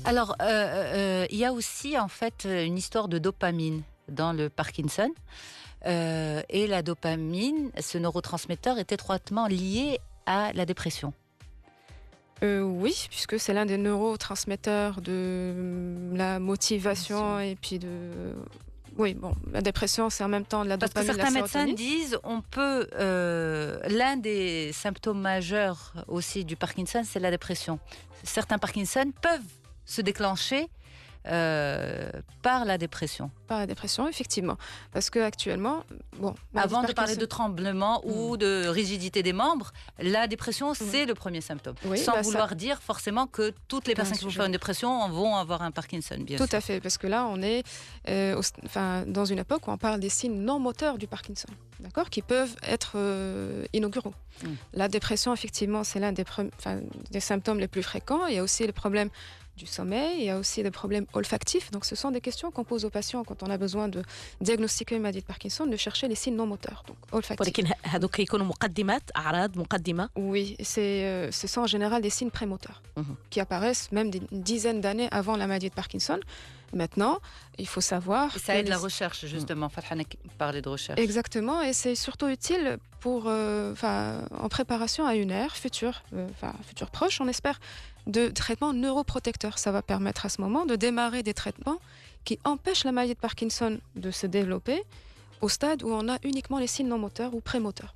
Alors, il y a aussi en fait une histoire de dopamine dans le Parkinson. Et la dopamine, ce neurotransmetteur, est étroitement lié à la dépression. Oui, puisque c'est l'un des neurotransmetteurs de la motivation et puis de... Oui, bon, la dépression, c'est en même temps de la Parce que dopamine, la certains médecins sérotonine. disent, on peut, l'un des symptômes majeurs aussi du Parkinson, c'est la dépression. Certains Parkinson peuvent se déclencher par la dépression. Par la dépression, effectivement. Parce qu'actuellement, bon... Avant de parler de tremblement ou de rigidité des membres, la dépression, c'est le premier symptôme. Oui, sans vouloir dire forcément que toutes les personnes qui font une dépression vont avoir un Parkinson, bien sûr. Tout à fait, parce que là, on est dans une époque où on parle des signes non moteurs du Parkinson, d'accord, qui peuvent être inauguraux. La dépression, effectivement, c'est l'un des symptômes les plus fréquents. Il y a aussi le problème du sommeil, il y a aussi des problèmes olfactifs. Donc, ce sont des questions qu'on pose aux patients quand on a besoin de diagnostiquer une maladie de Parkinson, de chercher les signes non moteurs, donc olfactifs. Oui, ce sont en général des signes prémoteurs qui apparaissent même une dizaine d'années avant la maladie de Parkinson. Maintenant, il faut savoir... Et ça aide la recherche, justement. Farhana parlait de recherche. Exactement, et c'est surtout utile pour, en préparation à une ère future proche, on espère, de traitements neuroprotecteurs. Ça va permettre à ce moment de démarrer des traitements qui empêchent la maladie de Parkinson de se développer au stade où on a uniquement les signes non moteurs ou prémoteurs.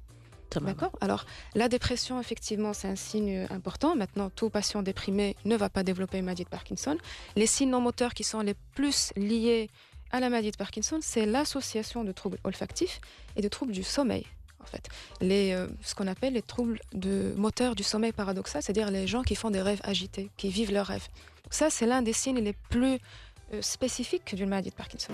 D'accord. Alors, la dépression, effectivement, c'est un signe important. Maintenant, tout patient déprimé ne va pas développer une maladie de Parkinson. Les signes non moteurs qui sont les plus liés à la maladie de Parkinson, c'est l'association de troubles olfactifs et de troubles du sommeil. En fait, ce qu'on appelle les troubles moteurs du sommeil paradoxal, c'est-à-dire les gens qui font des rêves agités, qui vivent leurs rêves. Donc ça, c'est l'un des signes les plus spécifiques d'une maladie de Parkinson.